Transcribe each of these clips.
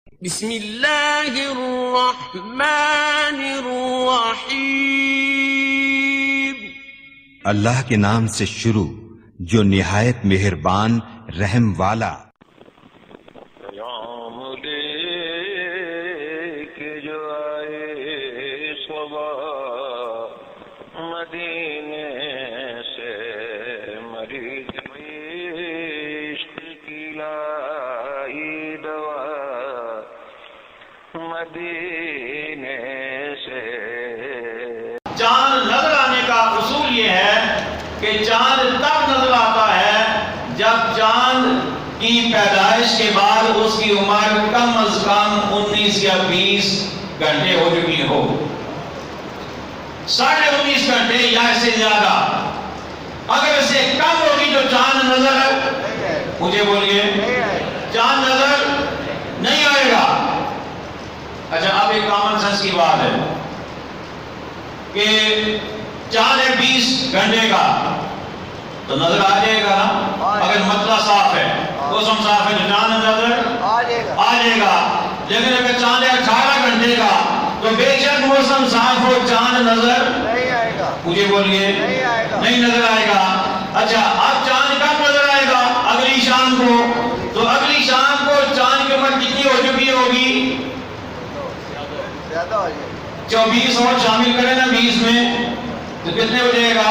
بسم اللہ الرحمن الرحیم، اللہ کے نام سے شروع جو نہایت مہربان رحم والا۔ پیام لے کے جو آئے صبا مدینے سے، مریض عشق کی لائی دوا مدینے سے۔ چاند نظر آنے کا اصول یہ ہے کہ چاند تب نظر آتا ہے جب چاند کی پیدائش کے بعد اس کی عمر کم از کم 19 یا 20 گھنٹے ہو چکی ہو، 19.5 گھنٹے یا اس سے زیادہ۔ اگر اس سے کم ہوگی تو چاند نظر مجھے بولیے چاند نظر نہیں آئے گا۔ اچھا، اب ایک کامن سینس کی بات ہے کہ چاند ہے 20 گھنٹے کا تو نظر آ جائے گا نا، اگر مطلع صاف ہے، موسم صاف ہے تو چاند نظر آ جائے گا۔ لیکن اگر چاند ہے 18 گھنٹے کا تو بے شک موسم صاف ہو چاند نظر نہیں آئے گا۔ مجھے بولیے نہیں نظر آئے گا۔ اچھا، اب چاند کب نظر آئے گا؟ اگلی شام کو۔ تو اگلی شام کو چاند کی عمر کتنی ہو چکی ہوگی؟ 24 اور شامل کریں نا 20 میں تو کتنے ہو جائے گا؟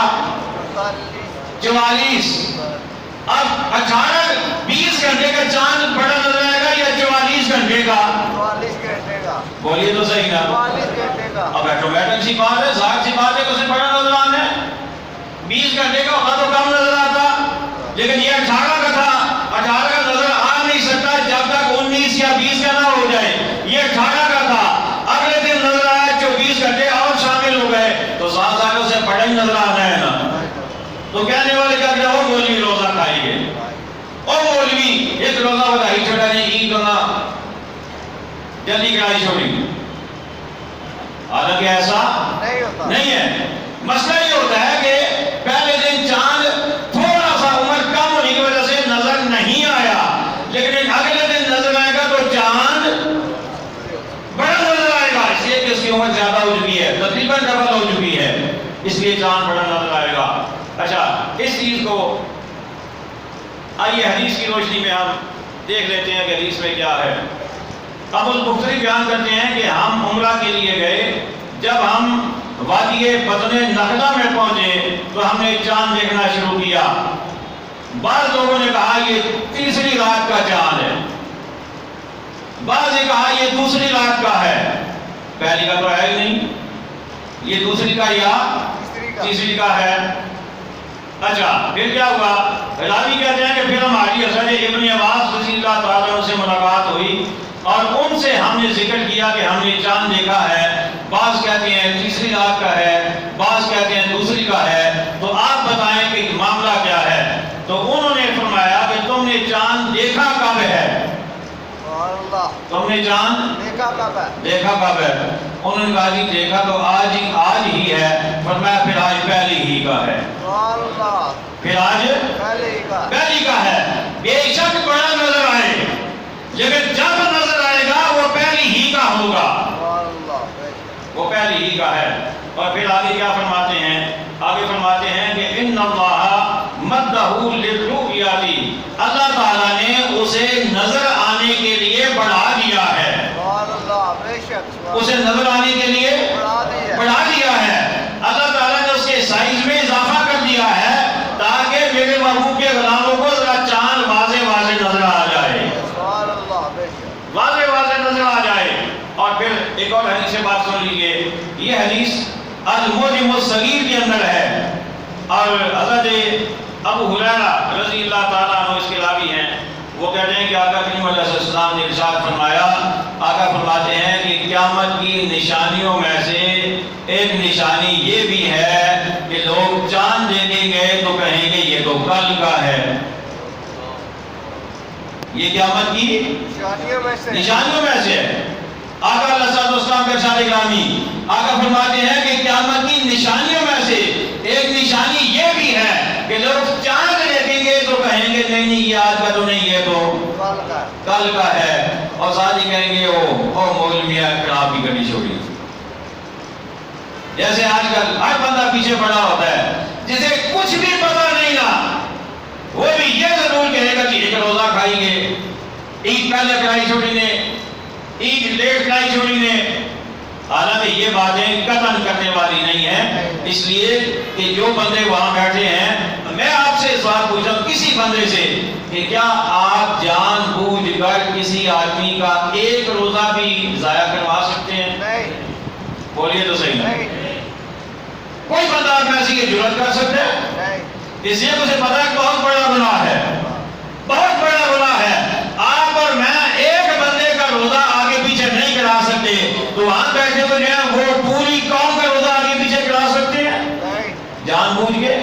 44۔ اب 20 گھنٹے کا چاند بڑا نظر آئے گا یا 44 گھنٹے کا؟ 44 گھنٹے کا۔ بولیے تو صحیح نا۔ 44 گھنٹے کا۔ اب ایٹومیٹک سی بات ہے، ظاہر سی بات ہے کہ اسے بڑا نظر آنا ہے۔ 20 گھنٹے کا ہوتا تو کم نظر آتا، لیکن یہ 18 کا تھا۔ 18 کا نظر آ نہیں سکتا جب تک 19 یا 20 کا نہ ہو جائے۔ یہ 18 کا تھا، اگلے دن نظر آیا 24 گھنٹے اور شامل ہو گئے تو ساتھ اسے بڑا ہی نظر آنا ہے نا۔ تو کہنے والے کیا کہ وہ مولوی روزہ کھائیے، اور مولوی ایک روزہ بدائی چھوڑا نہیں، عید کرنا جلدی کرائی چھوڑی۔ حالانکہ ایسا نہیں ہے۔ مسئلہ یہ ہوتا ہے کہ پہلے دن چاند تھوڑا سا عمر کم ہونے کی وجہ سے نظر نہیں آیا، لیکن اگلے دن نظر آئے گا تو چاند بڑا نظر آئے گا، اس لیے کہ اس کی عمر زیادہ ہو چکی ہے، تقریباً ڈبل ہو چکی ہے، اس لیے چاند بڑا نظر آئے گا۔ اچھا، اس چیز کو آئیے حدیث کی روشنی میں ہم دیکھ لیتے ہیں کہ حدیث میں کیا ہے۔ ابو البختری بیان کرتے ہیں کہ ہم عمرہ کے لیے گئے، جب ہم وادی بطن نخلا میں پہنچے تو ہم نے چاند دیکھنا شروع کیا۔ بعض لوگوں نے کہا یہ تیسری رات کا چاند ہے، بعض نے کہا یہ دوسری رات کا ہے، پہلی کا تو ہے ہی نہیں، یہ دوسری کا یا تیسری کا ہے۔ اچھا، پھر کیا ہوا؟ راوی کہتے ہیں کہ پھر ہماری حضرت ابن عباس رضی اللہ تعالیٰ عنہ سے ملاقات ہوئی اور ان سے ہم نے ذکر کیا کہ ہم نے چاند دیکھا ہے۔ بعض کہتے ہیں تیسری رات کا ہے، بعض کہتے ہیں دوسری کا ہے، تو آپ بتائیں کہ معاملہ کیا ہے؟ تو انہوں نے فرمایا کہ تم نے چاند دیکھا کب ہے؟ تم نے چاند دیکھا کب ہے؟ انہوں نے کہا جی دیکھا تو آج ہی ہے۔ فرمایا پھر آج پہلی ہی کا ہے، پھر آج پہلی کا ہے۔ بے شک بڑا نظر آئے، لیکن جب نظر آئے گا وہ پہلی ہی کا ہوگا، وہ پہلی ہی کا ہے۔ اور پھر آگے کیا فرماتے ہیں؟ آگے فرماتے ہیں کہ ان اللہ مدہ للرؤیاتی، اللہ تعالیٰ نے اسے نظر آنے کے لیے بڑھا دیا ہے، اسے نظر آنے کے لیے بڑھا دیا ہے۔ اللہ تعالیٰ نے اس کے سائز میں اضافہ کر دیا ہے تاکہ میرے محبوب کے غلاموں کو ذرا چاند واضح واضح نظر آ جائے، واضح واضح نظر آ جائے۔ اور پھر ایک اور حدیث سے بات سن لیجیے، یہ حدیث المعجم الصغیر کے اندر ہے، اور حضرت ابو ہریرہ رضی اللہ تعالیٰ عنہ اس کے راوی ہیں۔ وہ کہتے ہیں کہ آقا کریم علیہ السلام نے ارشاد فرمایا، آقا فرماتے ہیں کہ قیامت کی نشانیوں میں سے ایک نشانی یہ بھی ہے کہ لوگ چاند دیکھیں گے تو کہیں گے یہ تو کل کا ہے۔ یہ قیامت کی نشانیوں میں سے ہے۔ آقا علیہ السلام کے ارشاد گرامی، آقا فرماتے ہیں کہ قیامت کی نشانیوں میں سے ایک نشانی یہ بھی ہے کہ لوگ چاند دیکھیں گے تو کہیں گے نہیں یہ آج کا تو نہیں، یہ تو کل کا ہے۔ اور ساتھ ہی کہیں گے او مولویہ کڑاب کی گھڑی چھوڑی. جیسے آج کل ہر بندہ پیچھے پڑا ہوتا ہے جسے کچھ بھی پتہ نہیں نا، وہ بھی یہ ضرور کہے گا کہ ایک روزہ کھائیں گے، عید پہلے کھائی چھوڑی نے، عید لیٹ کھائی چھوڑی نے. حالانکہ یہ باتیں قطعاً کرنے والی نہیں ہیں، اس لیے کہ جو بندے وہاں بیٹھے ہیں، میں آپ سے سوال پوچھا ہوں کسی بندے سے کہ کیا آپ جان بوجھ کر کسی آدمی کا ایک روزہ بھی ضائع کروا سکتے ہیں؟ نہیں. بولیے تو صحیح نا. کوئی بندہ آپ میں ایسی کی جرات کر سکتے ہیں؟ اس لیے مجھے پتا ہے بہت بڑا گناہ ہے، بہت بڑا گناہ ہے. آپ اور میں ایک بندے کا روزہ آگے پیچھے نہیں کرا سکتے، تو وہاں بیٹھے ہوئے جو ہیں وہ پوری قوم کا روزہ آگے پیچھے کرا سکتے ہیں جان بوجھ کے؟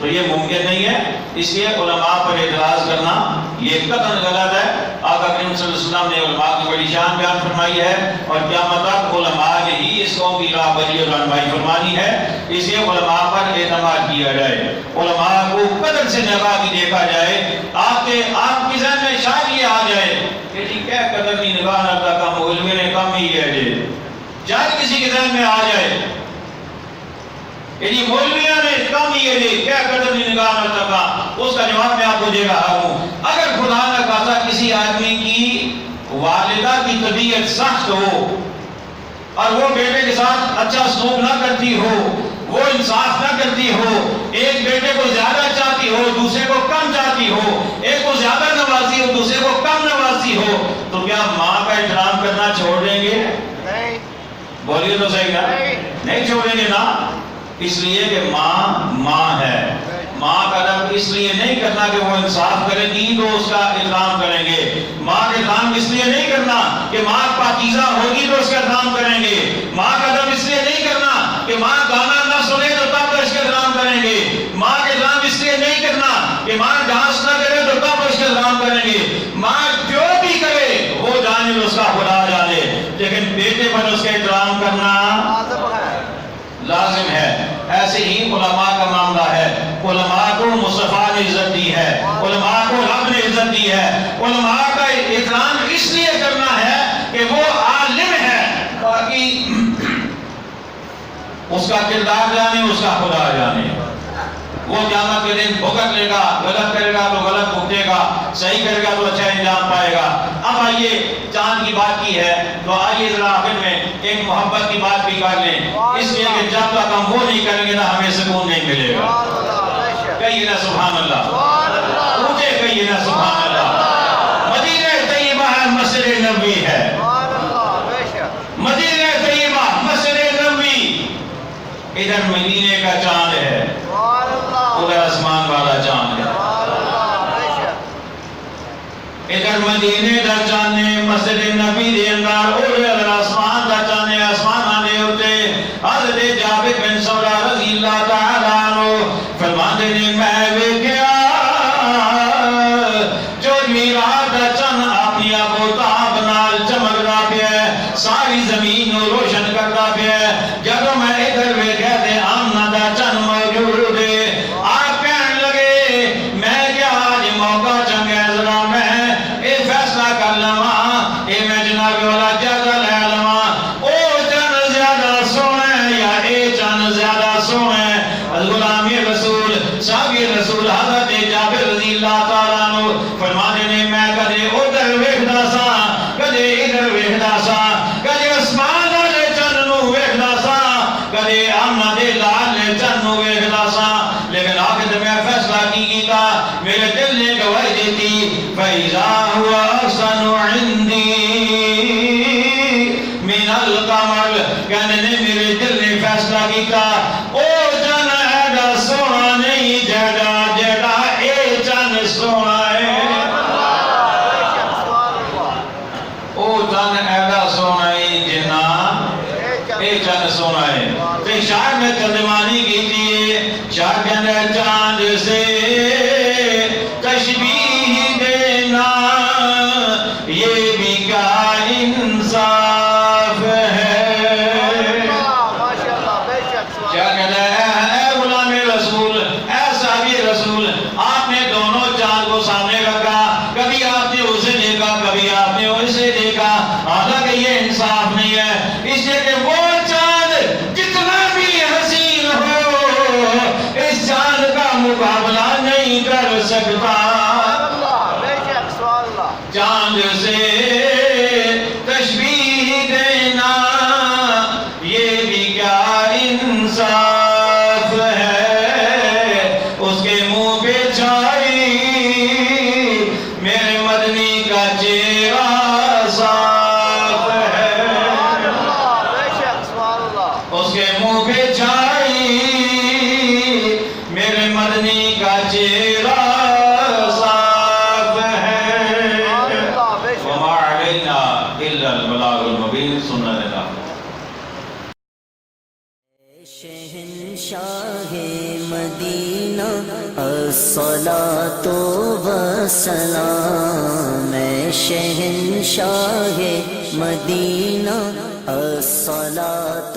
تو یہ ممکن نہیں ہے. اس لیے علماء پر اعتراض کرنا یہ قطعاً غلط ہے. آقا کریم صلی اللہ علیہ وسلم نے علماء کی بڑی شان بیان فرمائی ہے اور قیامت تک علماء نے ہی اس قوم کی راہبری اور رہنمائی فرمانی ہے. اس لیے علماء پر اعتماد کیا جائے، علماء کو قدر سے نگاہ بھی دیکھا جائے. آپ کی ذہن میں شاید یہ آ جائے کہ جی کیا قدر نہیں نگاہ رکھتا کا مولوی نے کم ہی ہے جی، شاید کسی کے ذہن میں آ جائے یہ مولویوں نے کم ہی ہے کیا قدر نہیں نگاہ نہ تکا. اس کا جواب میں آپ کو دے رہا ہوں. اگر خدا نہ خاصا کسی آدمی کی والدہ کی طبیعت سخت ہو اور وہ بیٹے کے ساتھ اچھا سلوک نہ کرتی ہو، وہ انصاف نہ کرتی ہو، ایک بیٹے کو زیادہ چاہتی ہو دوسرے کو کم چاہتی ہو، ایک کو زیادہ نوازی ہو دوسرے کو کم نوازی ہو، تو کیا ماں کا احترام کرنا چھوڑ دیں گے؟ نہیں. بولیے تو صحیح نا. نہیں چھوڑیں گے نا. اس لیے کہ ماں ہے. ماں کا ادب اس لیے نہیں کرنا کہ وہ انصاف کرے گی تو اس کا احترام کریں گے. ماں کا احترام اس لیے نہیں کرنا کہ ماں پاکیزہ ہوگی تو اس کا احترام کریں گے. ماں کا ادب اس لیے نہیں کرنا کہ ماں گانا نہ سنے تو تب اس کا احترام کریں گے. ماں کا احترام اس لیے نہیں کرنا کہ ماں ڈانس نہ کرے تو تب اس کا احترام کریں گے. ماں جو بھی کرے وہ جانے اس کا خدا جانے، لیکن بیٹے پر اس کا احترام کرنا لازم ہے. ایسے ہی علماء کا معاملہ ہے. علماء کو مصطفیٰ نے عزت دی ہے، علماء کو رب نے عزت دی ہے. علماء کا احترام اس لیے کرنا ہے کہ وہ عالم ہے، باقی اس کا کردار جانے اس کا خدا جانے. وہ قیامت کے دن بھگت لے گا، غلط کرے گا تو غلط بھگتے گا، صحیح کرے گا تو اچھا انجام پائے گا. اب آئیے چاند کی بات کی ہے تو آئیے ذرا آخر میں ایک محبت کی بات بھی کر لیں. اس لیے کہ جب تک ہم وہ نہیں کریں گے نا ہمیں سکون نہیں ملے گا. کہیے نا سبحان اللہ، اونچے کہیے نا سبحان اللہ. مدینہ طیبہ ہے، مسجد نبوی ہے. مدینہ طیبہ مسجد نبوی، ادھر مدینے کا چاند ہے، ادھر آسمان والا چاند ہے. ادھر مدینے دا چاند مسجد نبی دے اندر، ادھر آسمان دا چاند آسمان آنے ہوتے. حضرت جابر بن سمرہ رضی اللہ تعالیٰ عنہ فرماتے نے میں ویکھیا جو میرات دا چاند اپنی آفتاب نال چمکدا پیا، ساری زمین نو روشن کردا پیا. جدوں میں ادھر ویکھیا تے آمنہ دا چاند موجود ہے. آپ کہن لگے میں کیا آج موقع چنگا ذرا میں اے فیصلہ کر لواں، اے میں جناب والا جگہ لے لواں، او چاند زیادہ سونا ہے یا اے چاند زیادہ سونا ہے. غلامی رسول صحابی رسول حضرت جابر رضی اللہ تعالیٰ عنہ فرماتے نے میں کدے ادھر ویکھدا سا کدے ادھر ویکھدا سا، کدے آسمان والے چاند نو ویکھدا سا کدے آمنہ دے لال چاند نو ویکھدا سا. لیکن آخر میں فیصلہ کی کیتا، میرے دل نے گواہی دیتی فَإِذَا هُوَ أَحْسَنُ عِنْدِي مِنَ الْقَمَرِ. کہنے نے میرے دل نے فیصلہ کیتا او چاند ایڈا سونا نہیں جیڑا جیڑا اے چاند سونا ہے. او چاند ایڈا سونا ہے جنا اے چاند سونا ہے. تو شاعر نے ترجمانی کی تھی، شاعر کہنے چاند سے تشبیہ دینا یہ بھی کیا انصاف ہے. کیا کہتا ہے اے غلام رسول، اے صحابی رسول، آپ نے دونوں چاند کو سامنے رکھا، کبھی آپ نے اسے دیکھا کبھی آپ نے اسے حالانکہ یہ انصاف نہیں ہے، اس لیے کہ وہ چاند جتنا بھی حسین ہو اس چاند کا مقابلہ نہیں کر سکتا۔ چاند سے تشبیہ دینا یہ بھی کیا انصاف ہے، اس کے منہ پہ چھائی میرے مدنی کا چہرہ صاف ہے، اس کے منہ پہ چھائی میرے مدنی کا چہرہ صاف ہے۔ وما علینا الا البلاغ المبین۔ سننا لینا شہنشاہ مدینہ الصلاۃ والسلام، شہنشاہ مدینہ الصلاۃ